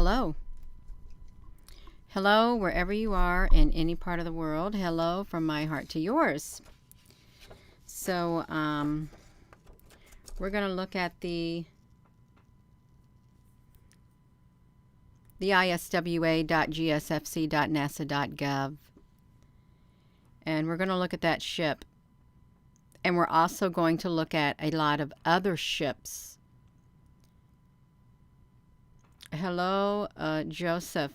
hello. Hello, wherever you are in any part of the world. Hello from my heart to yours. So, we're going to look at the iswa.gsfc.nasa.gov. And we're going to look at that ship. And we're also going to look at a lot of other ships. Hello, Joseph.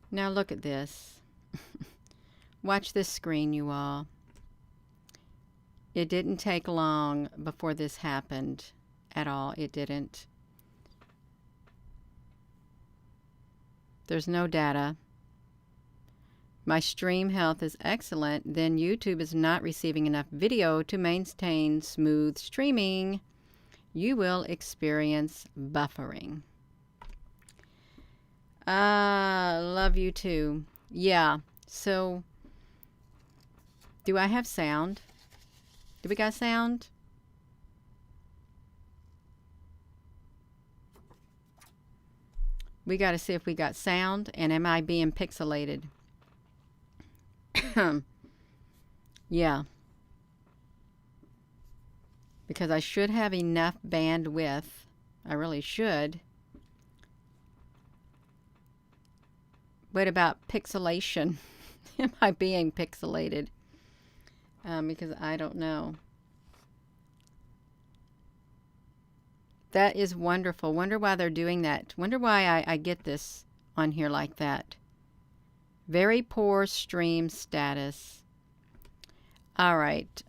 Now look at this. Watch this screen, you all. It didn't take long before this happened at all. It didn't. There's no data. My stream health is excellent. Then YouTube is not receiving enough video to maintain smooth streaming. You will experience buffering. Love you too. Yeah, so do I have sound? Do we got sound? We got to see if we got sound, and am I being pixelated? Yeah. Because I should have enough bandwidth. I really should. What about pixelation? Am I being pixelated? Because I don't know. That is wonderful. Wonder why they're doing that. Wonder why I get this on here like that. Very poor stream status. All right.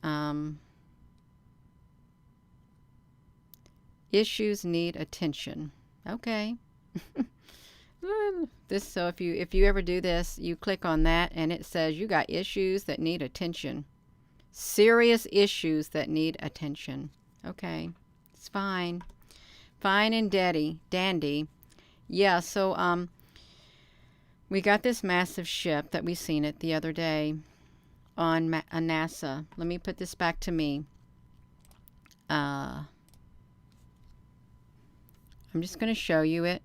Issues need attention. Okay. So if you ever do this, you click on that and it says you got issues that need attention. Serious issues that need attention. Okay. It's fine. Fine and dandy. Yeah, so we got this massive ship that we seen it the other day on NASA. Let me put this back to me. I'm just going to show you it.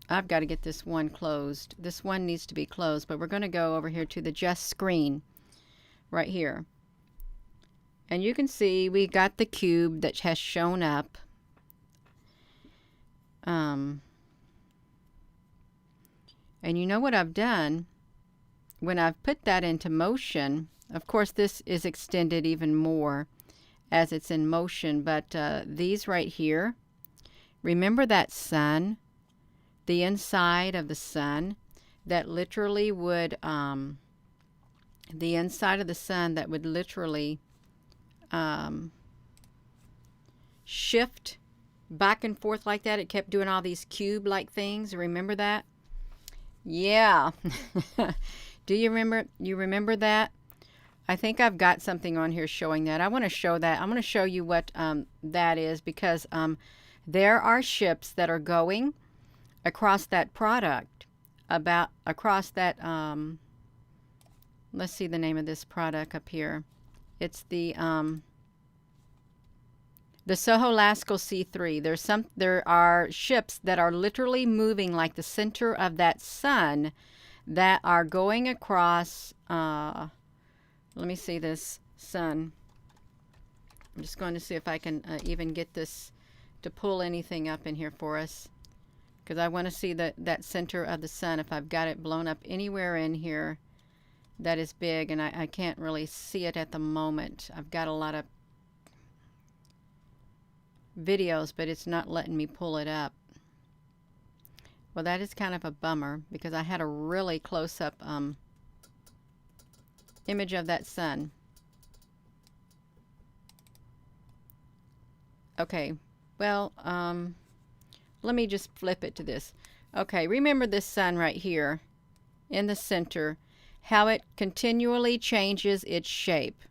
I've got to get this one closed. This one needs to be closed, but we're going to go over here to the just screen right here. And you can see we got the cube that has shown up. And you know what I've done? When I've put that into motion, of course this is extended even more as it's in motion, but these right here, remember that sun? The inside of the sun that literally would, the inside of the sun that would literally shift back and forth like that. It kept doing all these cube-like things. Remember that? Yeah. Do you remember? You remember that? I think I've got something on here showing that. I want to show that. I'm going to show you what that is, because there are ships that are going across that product, across that, let's see the name of this product up here. It's the Soho Laskel C3. There are ships that are literally moving like the center of that sun that are going across, let me see this sun. I'm just going to see if I can even get this to pull anything up in here for us, because I want to see that center of the sun, if I've got it blown up anywhere in here that is big, and I can't really see it at the moment. I've got a lot of videos, but it's not letting me pull it up. Well, that is kind of a bummer, because I had a really close-up image of that sun. Okay, well, let me just flip it to this. Okay, remember this sun right here in the center, how it continually changes its shape.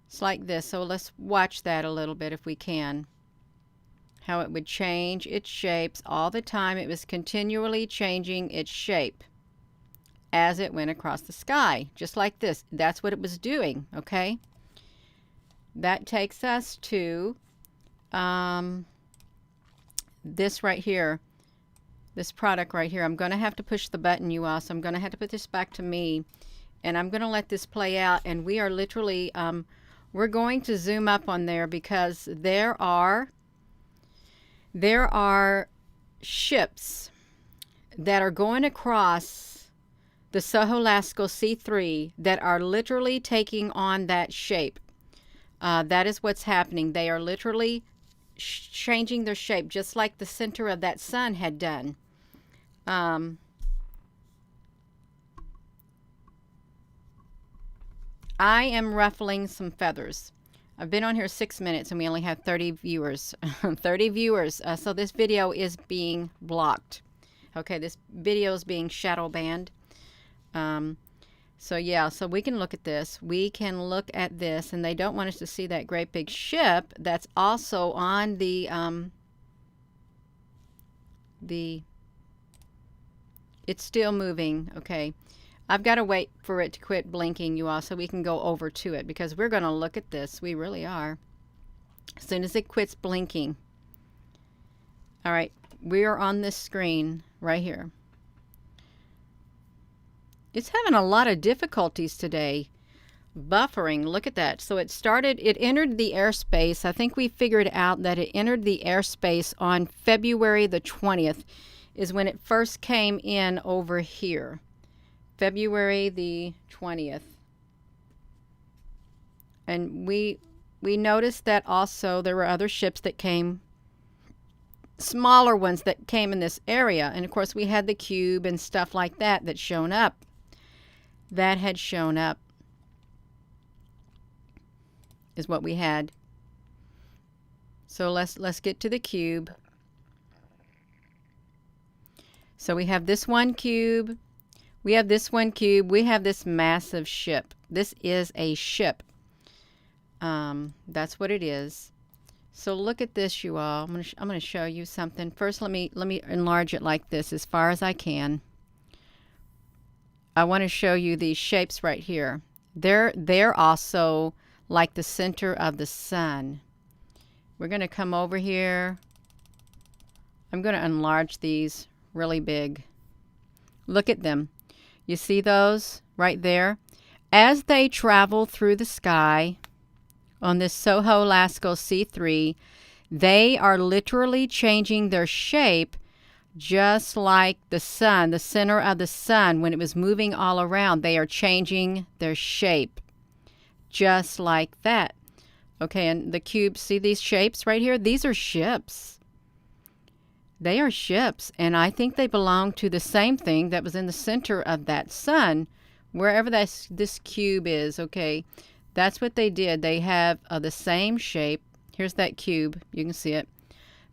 It's like this. So let's watch that a little bit if we can. How it would change its shapes all the time. It was continually changing its shape as it went across the sky, just like this. That's what it was doing, okay? That takes us to this right here, this product right here, I'm going to have to push the button, you all. So I'm going to have to put this back to me, and I'm going to let this play out. And we are literally, we're going to zoom up on there because there are ships that are going across the Soho Lascaux C3 that are literally taking on that shape. That is what's happening. They are literally changing their shape, just like the center of that sun had done. I am ruffling some feathers. I've been on here 6 minutes and we only have 30 viewers. 30 viewers. So this video is being blocked. Okay, this video is being shadow banned. So yeah, so we can look at this. We can look at this, and they don't want us to see that great big ship that's also on the it's still moving. Okay, I've got to wait for it to quit blinking, you all, so we can go over to it, because we're going to look at this. We really are. As soon as it quits blinking. All right, we are on this screen right here. It's having a lot of difficulties today. Buffering, look at that. So it entered the airspace. I think we figured out that it entered the airspace on February the 20th is when it first came in over here. February the 20th. And we noticed that also there were other ships that came, smaller ones that came in this area. And of course we had the cube and stuff like that that's shown up. That had shown up is what we had. So let's get to the cube. So we have this one cube. We have this one cube. We have this massive ship. This is a ship. That's what it is. So look at this, you all. I'm going to show you something. First, let me enlarge it like this as far as I can. I want to show you these shapes right here. They're also like the center of the sun. We're going to come over here. I'm going to enlarge these really big. Look at them. You see those right there? As they travel through the sky on this Soho Lascaux C3, they are literally changing their shape, just like the sun, the center of the sun, when it was moving all around. They are changing their shape, just like that. Okay, and the cube, see these shapes right here? These are ships. They are ships, and I think they belong to the same thing that was in the center of that sun, wherever this cube is. Okay, that's what they did. They have the same shape. Here's that cube. You can see it.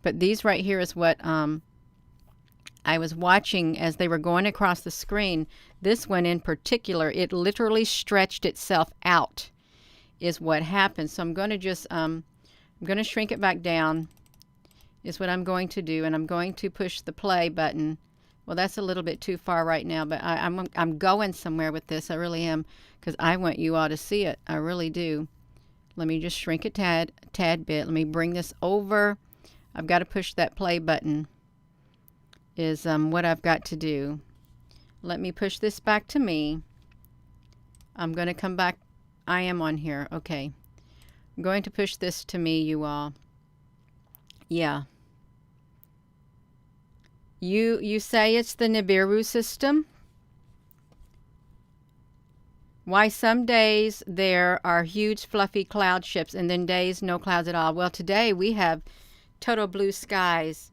But these right here is what I was watching as they were going across the screen. This one in particular, it literally stretched itself out is what happened. So I'm going to just, I'm going to shrink it back down is what I'm going to do. And I'm going to push the play button. Well, that's a little bit too far right now, but I'm going somewhere with this. I really am, because I want you all to see it. I really do. Let me just shrink it tad bit. Let me bring this over. I've got to push that play button is what I've got to do. Let me push this back to me. I'm going to come back. I am on here. Okay. I'm going to push this to me, you all. Yeah. You say it's the Nibiru system? Why some days there are huge fluffy cloud ships and then days no clouds at all. Well, today we have total blue skies.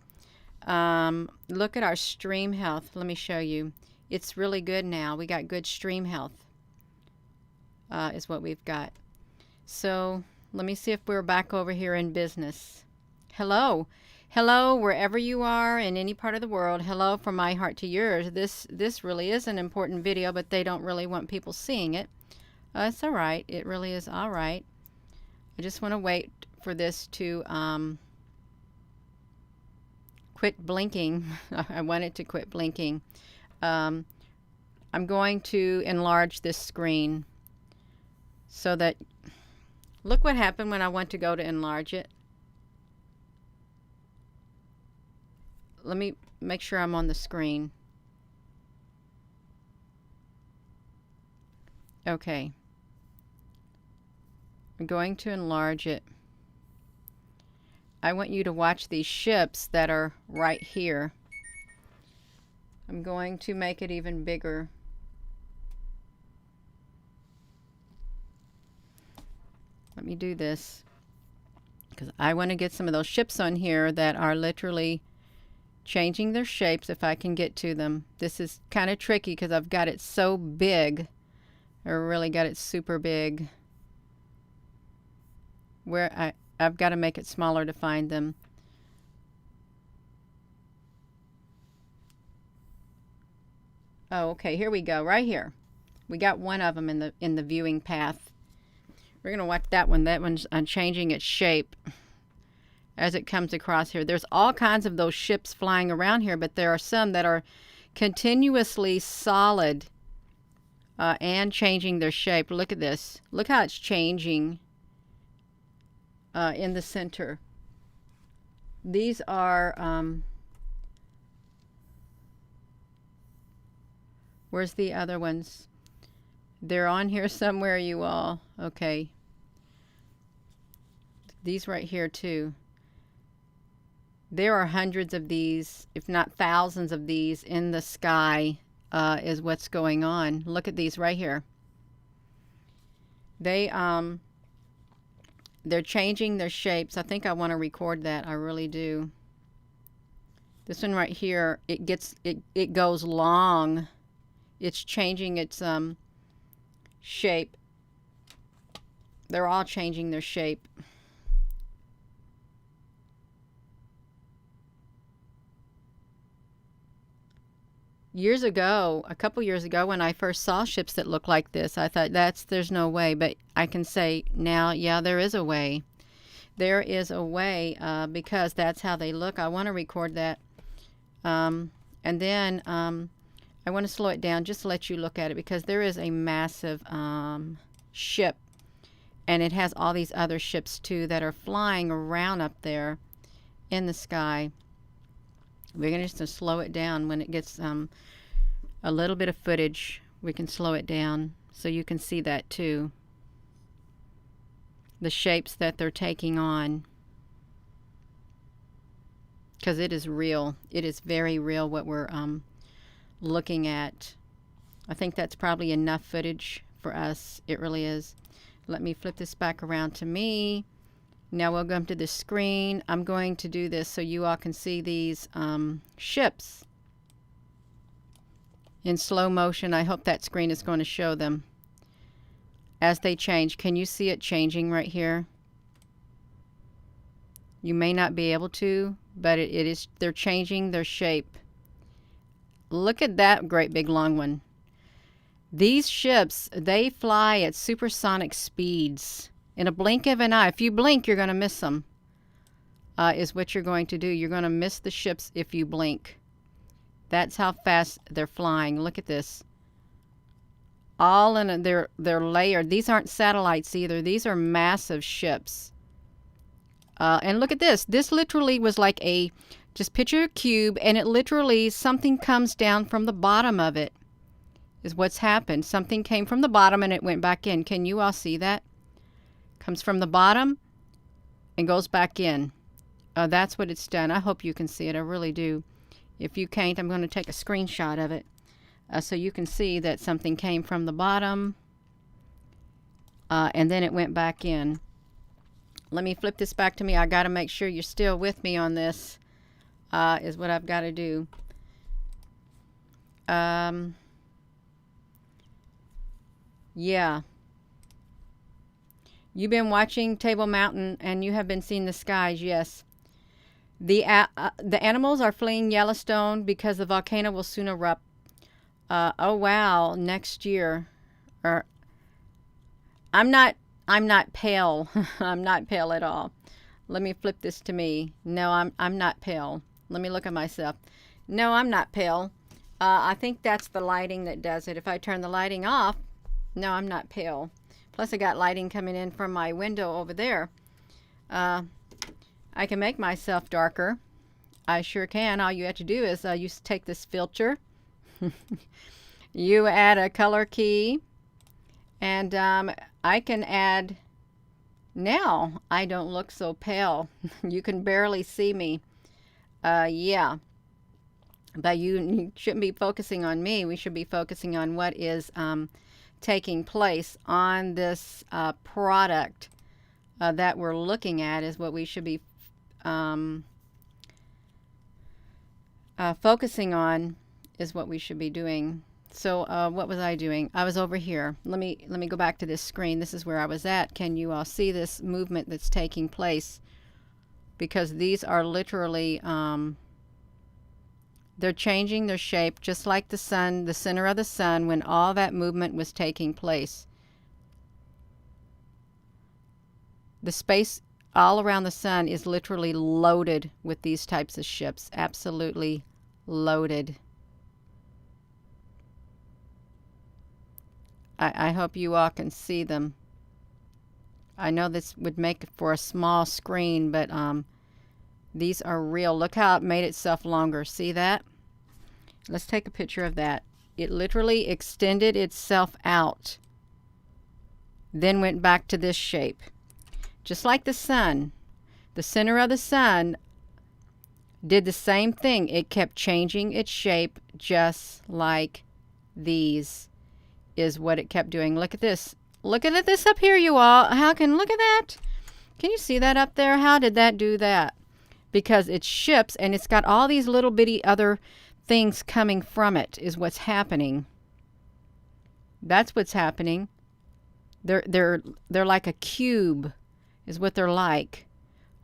Look at our stream health. Let me show you. It's really good now. We got good stream health is what we've got. So let me see if we're back over here in business. Hello. Hello, wherever you are in any part of the world. Hello from my heart to yours. This really is an important video, but they don't really want people seeing it. It's all right. It really is all right. I just want to wait for this to quit blinking. I want it to quit blinking. I'm going to enlarge this screen so that, look what happened when I went to go to enlarge it. let me make sure I'm on the screen. Okay. I'm going to enlarge it. I want you to watch these ships that are right here. I'm going to make it even bigger. Let me do this because I want to get some of those ships on here that are literally changing their shapes if I can get to them. This is kind of tricky because I've got it so big. I really got it super big. Where I've got to make it smaller to find them. Oh, okay, here we go, right here. We got one of them in the viewing path. We're going to watch that one. That one's changing its shape as it comes across here. There's all kinds of those ships flying around here, but there are some that are continuously solid and changing their shape. Look at this. Look how it's changing in the center. These are, where's the other ones? They're on here somewhere, you all. Okay. These right here, too. There are hundreds of these, if not thousands of these in the sky, is what's going on. Look at these right here. They're changing their shapes. I think I want to record that. I really do. This one right here, it goes long. It's changing its shape. They're all changing their shape. Years ago, a couple years ago, when I first saw ships that look like this, I thought there's no way. But I can say now, yeah, there is a way. There is a way because that's how they look. I want to record that. And then I want to slow it down just to let you look at it because there is a massive ship. And it has all these other ships too that are flying around up there in the sky. We're going to just slow it down when it gets a little bit of footage. We can slow it down so you can see that too. The shapes that they're taking on. Because it is real. It is very real what we're looking at. I think that's probably enough footage for us. It really is. Let me flip this back around to me. Now we'll go to the screen. I'm going to do this so you all can see these ships in slow motion. I hope that screen is going to show them as they change. Can you see it changing right here? You may not be able to, but it is. They're changing their shape. Look at that great big long one. These ships, they fly at supersonic speeds. In a blink of an eye. If you blink, you're going to miss them, is what you're going to do. You're going to miss the ships if you blink. That's how fast they're flying. Look at this. All in they're layered. These aren't satellites either. These are massive ships. And look at this. This literally was like just picture a cube, and it literally, something comes down from the bottom of it, is what's happened. Something came from the bottom and it went back in. Can you all see that? Comes from the bottom and goes back in. That's what it's done. I hope you can see it. I really do. If you can't, I'm going to take a screenshot of it so you can see that something came from the bottom and then it went back in. Let me flip this back to me. I got to make sure you're still with me on this, is what I've got to do. Yeah. You've been watching Table Mountain and you have been seeing the skies, yes. The animals are fleeing Yellowstone because the volcano will soon erupt. Oh wow, next year. I'm not pale. I'm not pale at all. Let me flip this to me. No, I'm not pale. Let me look at myself. No, I'm not pale. I think that's the lighting that does it. If I turn the lighting off, no, I'm not pale. Plus I got lighting coming in from my window over there. I can make myself darker. I sure can. All you have to do is you take this filter, you add a color key, and I can add, now I don't look so pale. You can barely see me. Yeah. But you shouldn't be focusing on me. We should be focusing on what is taking place on this product that we're looking at is what we should be focusing on is what we should be doing. So what was I doing? I was over here. Let me go back to this screen. This is where I was at. Can you all see this movement that's taking place? Because these are literally they're changing their shape just like the sun, the center of the sun, when all that movement was taking place. The space all around the sun is literally loaded with these types of ships. Absolutely loaded. I hope you all can see them. I know this would make for a small screen, but these are real. Look how it made itself longer. See that? Let's take a picture of that. It literally extended itself out, then went back to this shape. Just like the sun. The center of the sun did the same thing. It kept changing its shape just like these is what it kept doing. Look at this. Look at this up here, you all. Look at that? Can you see that up there? How did that do that? Because it's ships and it's got all these little bitty other things coming from it is what's happening. That's what's happening. They're like a cube is what they're like.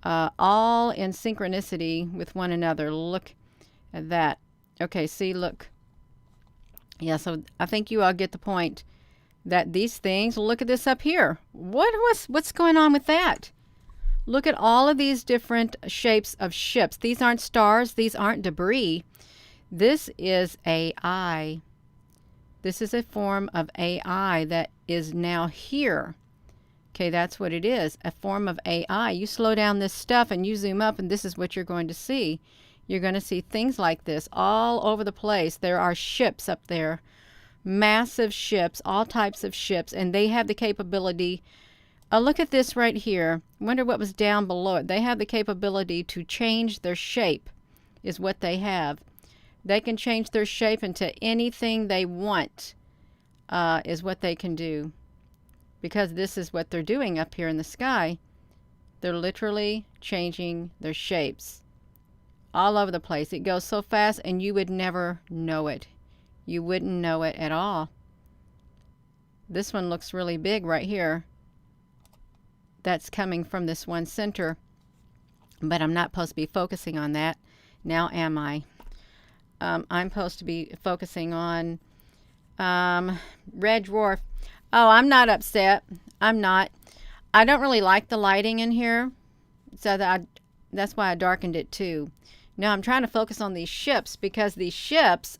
All in synchronicity with one another. Look at that. Okay, see, look. Yeah, so I think you all get the point that these things, look at this up here. What's going on with that? Look at all of these different shapes of ships. These aren't stars. These aren't debris. This is AI. This is a form of AI that is now here. Okay, that's what it is, a form of AI. You slow down this stuff and you zoom up and this is what you're going to see. You're going to see things like this all over the place. There are ships up there, massive ships, all types of ships, and they have the capability. Look at this right here. Wonder what was down below it. They have the capability to change their shape is what they have. They can change their shape into anything they want is what they can do. Because this is what they're doing up here in the sky. They're literally changing their shapes all over the place. It goes so fast and you would never know it. You wouldn't know it at all. This one looks really big right here. That's coming from this one center. But I'm not supposed to be focusing on that. Now am I? I'm supposed to be focusing on Red Dwarf. Oh, I'm not upset. I'm not. I don't really like the lighting in here. So that's why I darkened it too. Now I'm trying to focus on these ships because these ships,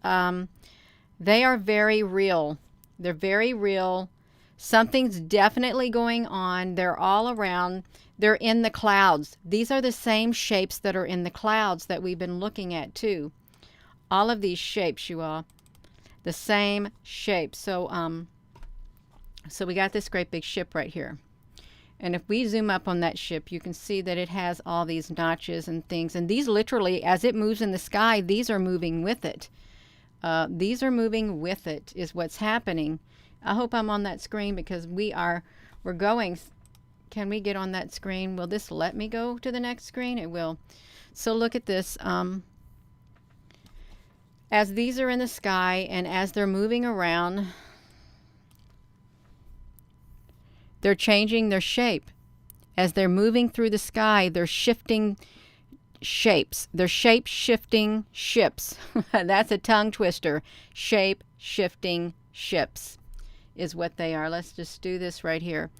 they are very real. They're very real. Something's definitely going on. They're all around. They're in the clouds. These are the same shapes that are in the clouds that we've been looking at too. All of these shapes, you all. The same shape. So we got this great big ship right here. And if we zoom up on that ship, you can see that it has all these notches and things. And these literally, as it moves in the sky, these are moving with it. These are moving with it is what's happening. I hope I'm on that screen because we're going. Can we get on that screen? Will this let me go to the next screen? It will. So look at this. As these are in the sky and as they're moving around, they're changing their shape. As they're moving through the sky, they're shifting shapes. They're shape-shifting ships. That's a tongue twister. Shape-shifting ships is what they are. Let's just do this right here.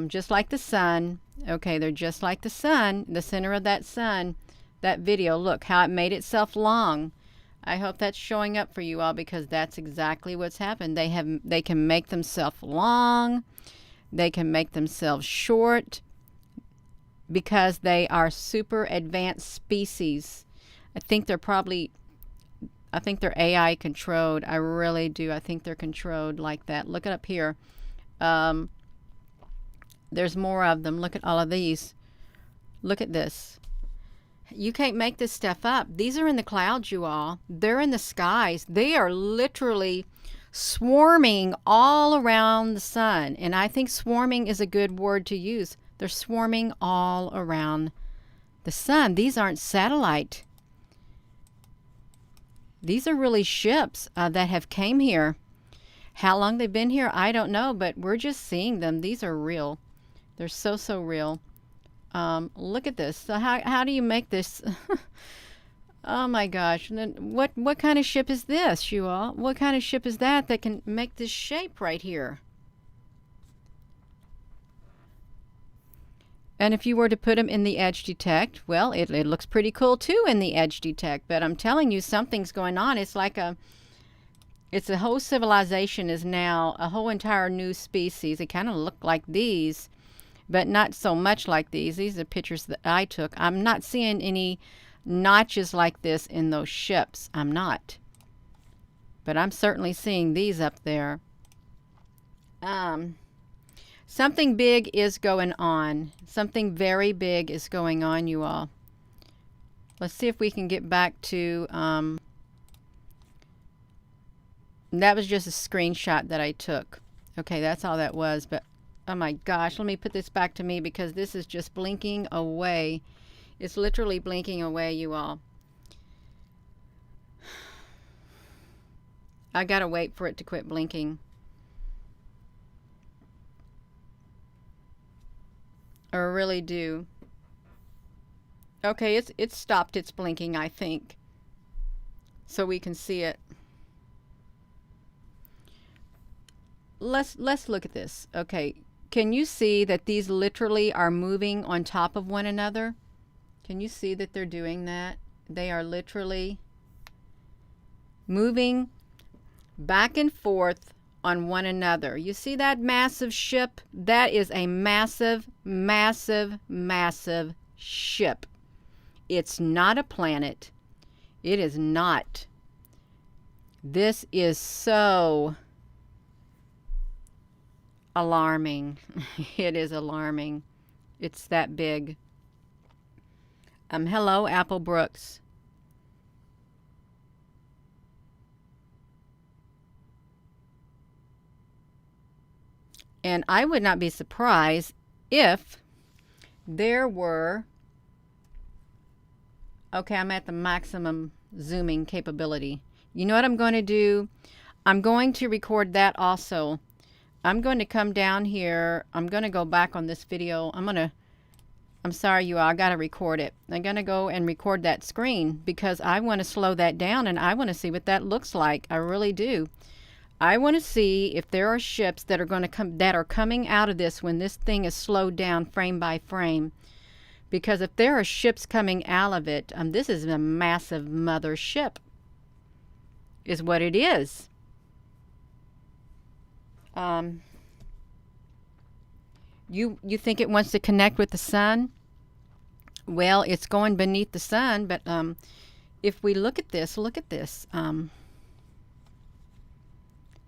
Just like the sun. Okay, they're just like the sun. The center of that sun. That video, look how it made itself long. I hope that's showing up for you all because that's exactly what's happened. They can make themselves long. They can make themselves short because they are super advanced species. I think they're probably, I think they're AI controlled. I really do. I think they're controlled like that. Look it up here. Um, there's more of them. Look at all of these. Look at this. You can't make this stuff up. These are in the clouds, you all. They're in the skies. They are literally swarming all around the sun. And I think swarming is a good word to use. They're swarming all around the sun. These aren't satellite. These are really ships that have came here. How long they've been here, I don't know, but we're just seeing them. These are real. They're so, so real. Look at this. So how do you make this? Oh my gosh. And then what kind of ship is this, you all? What kind of ship is that can make this shape right here? And if you were to put them in the edge detect, well, it looks pretty cool too in the edge detect. But I'm telling you, something's going on. It's like it's a whole civilization is now a whole entire new species. They kind of look like these, but not so much like these. These are pictures that I took. I'm not seeing any notches like this in those ships. I'm not. But I'm certainly seeing these up there. Something big is going on. Something very big is going on, you all. Let's see if we can get back to... that was just a screenshot that I took. Okay, that's all that was. But, oh my gosh, let me put this back to me because this is just blinking away. It's literally blinking away, you all. I gotta wait for it to quit blinking. I really do. Okay, it's stopped its blinking, I think. So we can see it. Let's look at this. Okay, can you see that these literally are moving on top of one another? Can you see that they're doing that? They are literally moving back and forth on one another. You see that massive ship? That is a massive, massive, massive ship. It's not a planet. It is not. This is so alarming. It is alarming. It's that big. Hello, Apple Brooks. And I would not be surprised if there were... Okay, I'm at the maximum zooming capability. You know what I'm going to do? I'm going to record that also. I'm going to come down here. I'm going to go back on this video. I'm sorry, you all. I got to record it. I'm going to go and record that screen because I want to slow that down and I want to see what that looks like. I really do. I want to see if there are ships that are going to come that are coming out of this when this thing is slowed down frame by frame. Because if there are ships coming out of it, this is a massive mother ship. Is what it is. You think it wants to connect with the sun? Well, it's going beneath the sun, but if we look at this,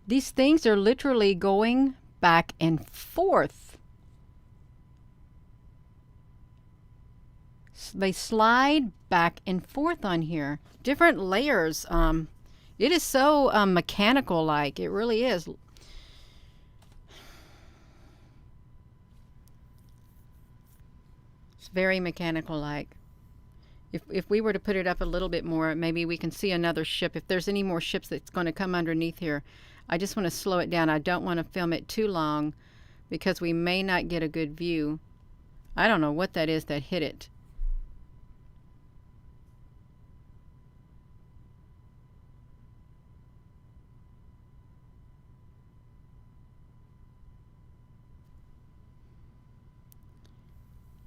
these things are literally going back and forth. They slide back and forth on here. Different layers. It is so mechanical-like. It really is. It's very mechanical-like. If we were to put it up a little bit more, maybe we can see another ship. If there's any more ships that's going to come underneath here, I just want to slow it down. I don't want to film it too long because we may not get a good view. I don't know what that is that hit it.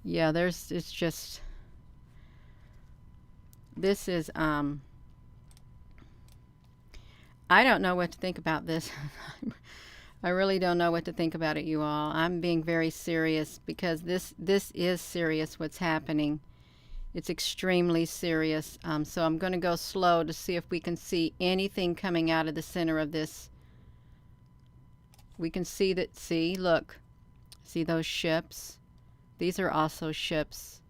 Yeah, it's just, this is, I don't know what to think about this. I really don't know what to think about it, you all. I'm being very serious because this is serious what's happening. It's extremely serious. So I'm going to go slow to see if we can see anything coming out of the center of this. We can see that, see, look, see those ships? These are also ships.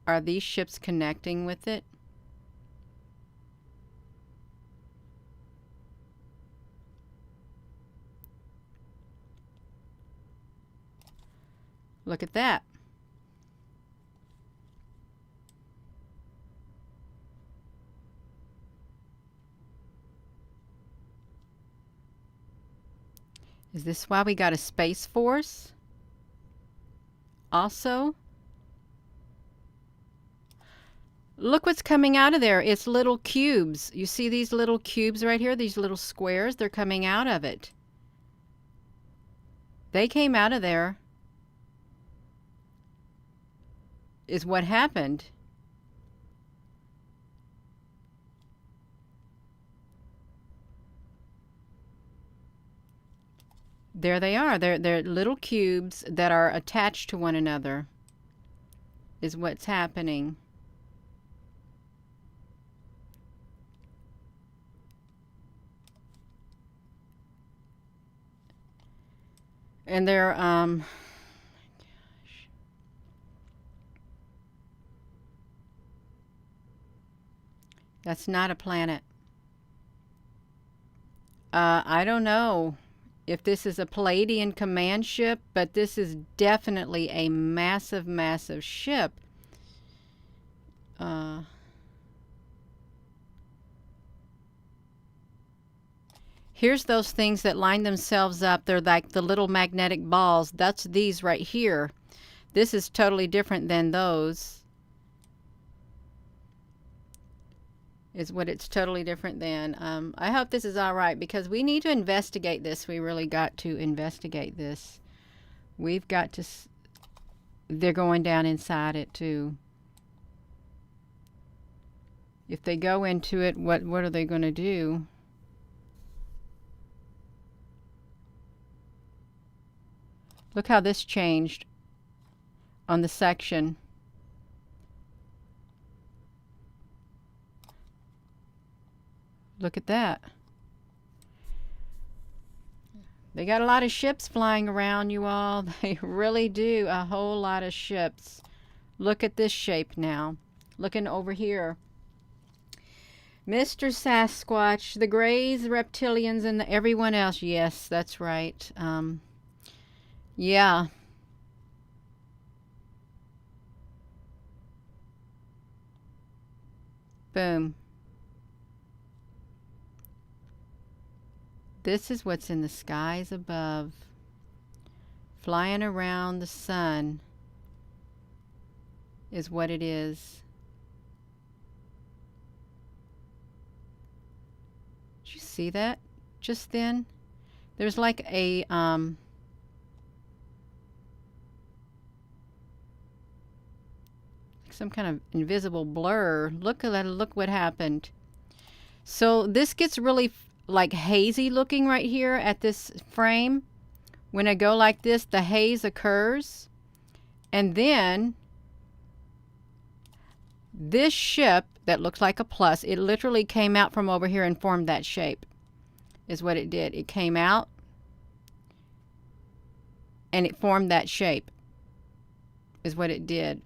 Are these ships connecting with it? Look at that. Is this why we got a Space Force? Also, look what's coming out of there. It's little cubes. You see these little cubes right here? These little squares? They're coming out of it. They came out of there. Is what happened. There they are. They're little cubes that are attached to one another. Is what's happening. And they're that's not a planet. I don't know if this is a Palladian command ship, but this is definitely a massive, massive ship. Here's those things that line themselves up. They're like the little magnetic balls. That's these right here. This is totally different than those. Is what it's totally different than. I hope this is all right because we need to investigate this. We really got to investigate this. We've got to. They're going down inside it too. If they go into it, what are they going to do? Look how this changed on the section. Look at that. They got a lot of ships flying around, you all. They really do. A whole lot of ships. Look at this shape now. Looking over here. Mr. Sasquatch, the Greys, the Reptilians, and everyone else. Yes, that's right. Yeah. Boom. This is what's in the skies above, flying around the sun is what it is. Did you see that just then? There's like a some kind of invisible blur. Look at that. Look what happened. So this gets really like hazy looking right here at this frame. When I go like this, the haze occurs. And then this ship that looks like a plus, it literally came out from over here and formed that shape, is what it did. It came out and it formed that shape, is what it did.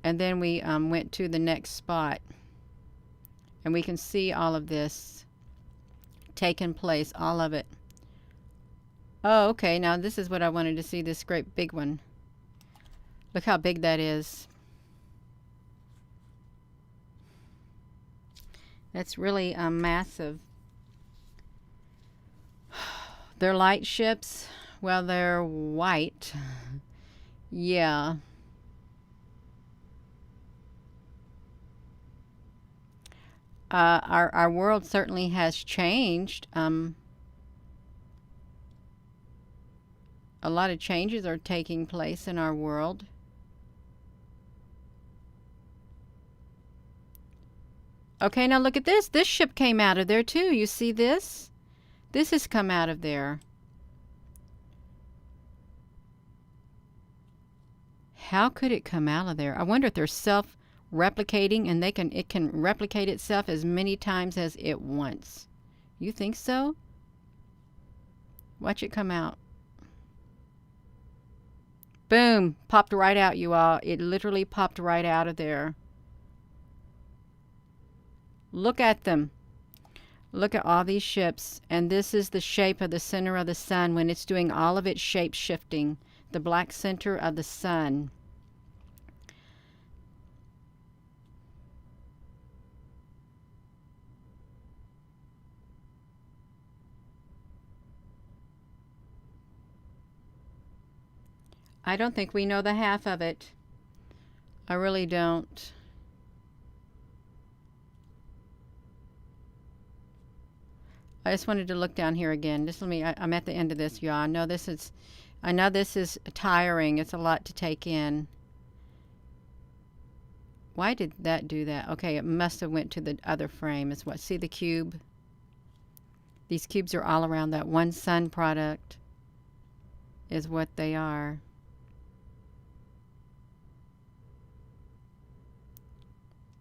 And then we went to the next spot. And we can see all of this taking place, all of it. Oh, okay. Now this is what I wanted to see, this great big one. Look how big that is. That's really massive. They're light ships. Well, they're white. Yeah. Our world certainly has changed. A lot of changes are taking place in our world. Okay, now look at this. This ship came out of there too. You see this? This has come out of there. How could it come out of there? I wonder if they're self-replicating and it can replicate itself as many times as it wants. You think so? Watch it come out. Boom! Popped right out, you all. It literally popped right out of there. Look at them. Look at all these ships. And this is the shape of the center of the sun when it's doing all of its shape shifting. The black center of the sun. I don't think we know the half of it. I really don't. I just wanted to look down here again. Just let me. I'm at the end of this, y'all. I know this is tiring. It's a lot to take in. Why did that do that? Okay, it must have went to the other frame. Is what? See the cube? These cubes are all around that one sun product. Is what they are.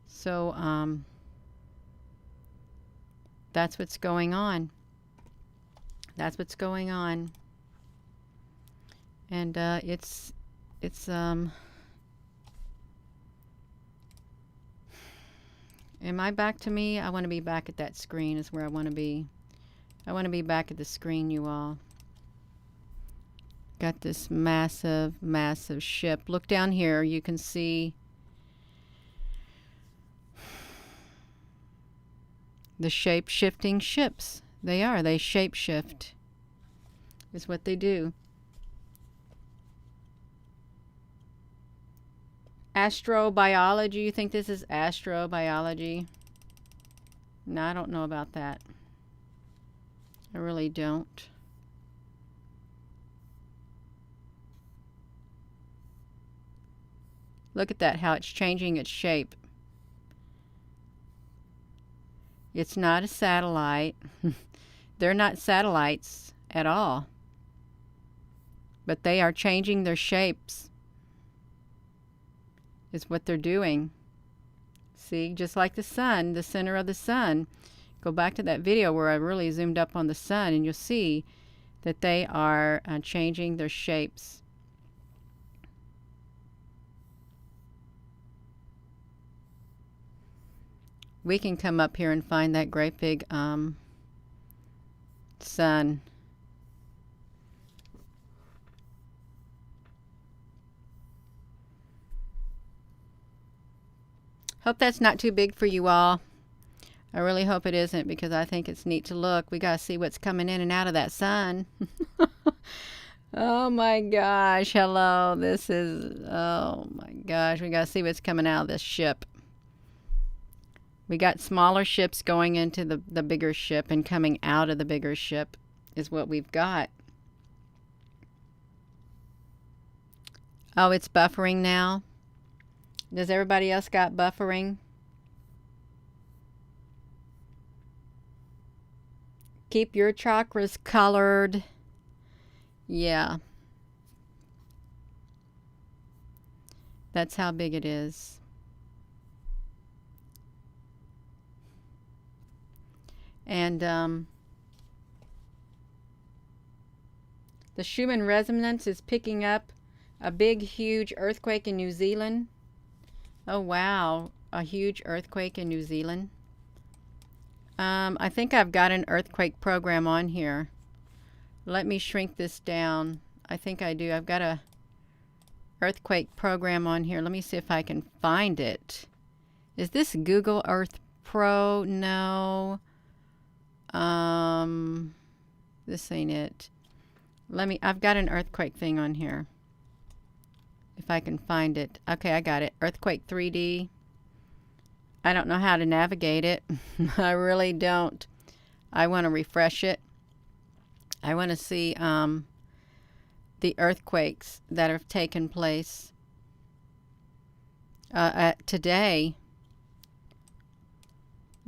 So that's what's going on. That's what's going on. And it's am I back to me? I want to be back at that screen is where I want to be. I want to be back at the screen, you all. Got this massive, massive ship. Look down here. You can see the shape-shifting ships. They are. They shape-shift. Is what they do. Astrobiology. You think this is astrobiology? No, I don't know about that. I really don't. Look at that, how it's changing its shape. It's not a satellite. They're not satellites at all. But they are changing their shapes. Is what they're doing. See, just like the sun, the center of the sun. Go back to that video where I really zoomed up on the sun and you'll see that they are changing their shapes. We can come up here and find that great big sun. Hope that's not too big for you all. I really hope it isn't because I think it's neat to look. We got to see what's coming in and out of that sun. Oh my gosh, hello. This is, oh my gosh, we got to see what's coming out of this ship. We got smaller ships going into the bigger ship and coming out of the bigger ship is what we've got. Oh, it's buffering now. Does everybody else got buffering? Keep your chakras colored. Yeah. That's how big it is. And the Schumann resonance is picking up a big, huge earthquake in New Zealand. Oh, wow. A huge earthquake in New Zealand. I think I've got an earthquake program on here. Let me shrink this down. I think I do. I've got a earthquake program on here. Let me see if I can find it. Is this Google Earth Pro? No. This ain't it. I've got an earthquake thing on here. If I can find it. Okay, I got it. Earthquake 3D. I don't know how to navigate it. I really don't. I want to refresh it. I want to see the earthquakes that have taken place today.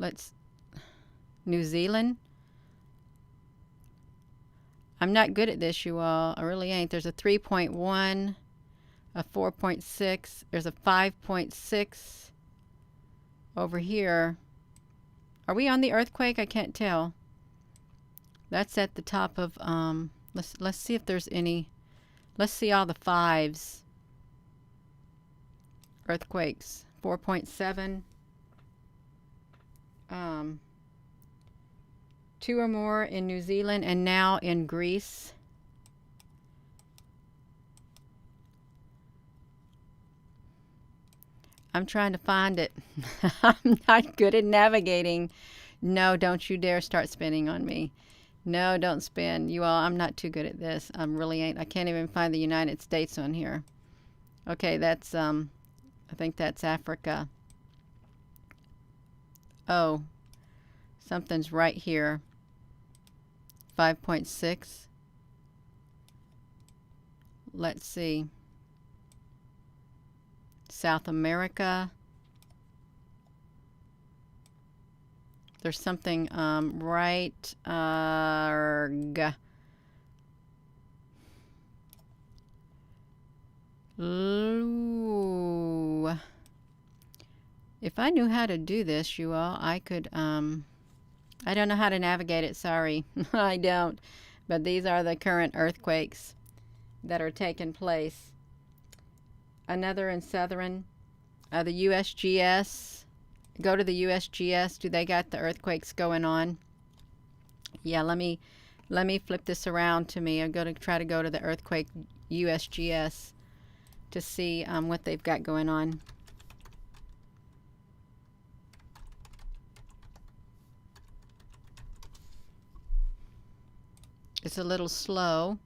let's, New Zealand. I'm not good at this, you all. I really ain't. There's a 3.1, a 4.6. There's a 5.6 over here. Are we on the earthquake? I can't tell. That's at the top of, let's see if there's any. Let's see all the fives. Earthquakes. 4.7. 2 or more in New Zealand, and now in Greece. I'm trying to find it. I'm not good at navigating. No, don't you dare start spinning on me. No, don't spin. You all, I'm not too good at this. I really ain't. I can't even find the United States on here. Okay, that's, I think that's Africa. Oh, something's right here. 5.6. Let's see. South America. There's something right. Ooh. If I knew how to do this, you all, I could. I don't know how to navigate it. Sorry, I don't. But these are the current earthquakes that are taking place. Another in southern, the USGS. Go to the USGS. Do they got the earthquakes going on? Yeah, let me flip this around to me. I'm going to try to go to the earthquake USGS to see what they've got going on. It's a little slow.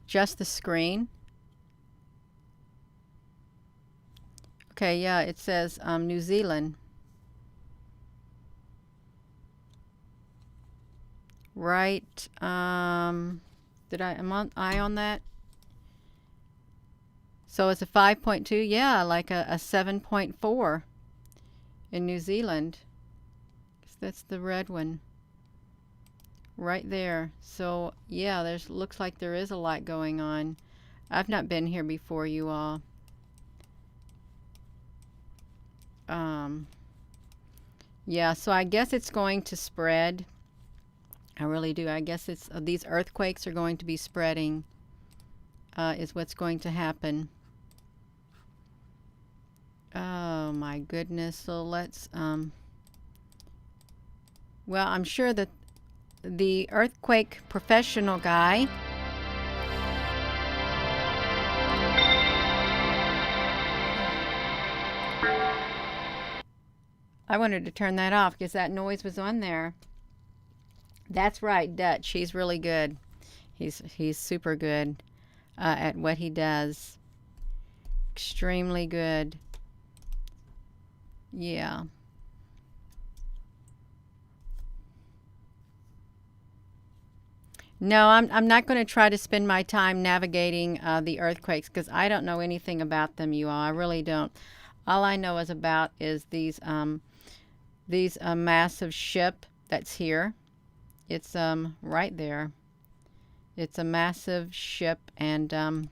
Just the screen. Okay, yeah, it says New Zealand. Right. Am I on that? So it's a 5.2. Yeah, like a 7.4 in New Zealand. That's the red one. Right there. So yeah, looks like there is a lot going on. I've not been here before, you all. Yeah, so I guess it's going to spread. I really do. I guess it's these earthquakes are going to be spreading, is what's going to happen. Oh my goodness. So let's, well, I'm sure that the earthquake professional guy I wanted to turn that off because that noise was on there. That's right, Dutch. He's really good. He's super good at what he does. Extremely good. Yeah. No, I'm not going to try to spend my time navigating the earthquakes because I don't know anything about them, you all. I really don't. All I know is these massive ship that's here. It's right there. It's a massive ship, and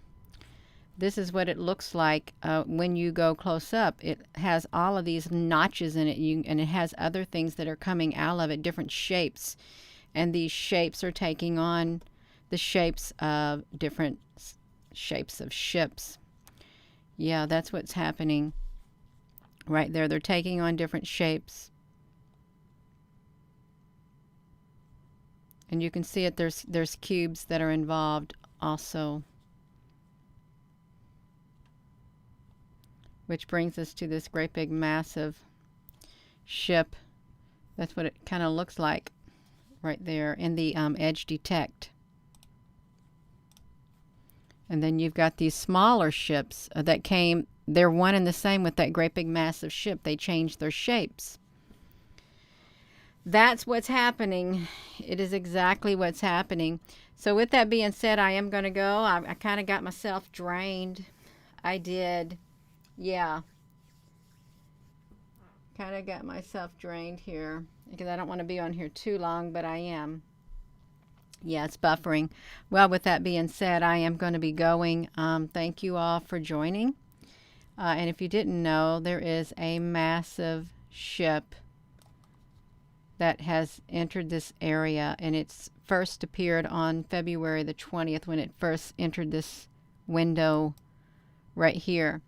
this is what it looks like when you go close up. It has all of these notches in it, and it has other things that are coming out of it, different shapes, and these shapes are taking on the shapes of different shapes of ships. Yeah, that's what's happening right there. They're taking on different shapes. And you can see it, there's cubes that are involved also. Which brings us to this great big massive ship. That's what it kind of looks like right there in the edge detect. And then you've got these smaller ships that came, they're one and the same with that great big massive ship. They changed their shapes. that's what's happening. It is exactly what's happening. So with that being said, I am going to go. I kind of got myself drained. I did. Yeah. Kind of got myself drained here because I don't want to be on here too long, but I am. Yeah, it's buffering. Well, with that being said, I am going to be going. Thank you all for joining. And if you didn't know, there is a massive ship that has entered this area, and it's first appeared on February the 20th when it first entered this window right here.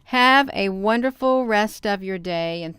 Have a wonderful rest of your day, and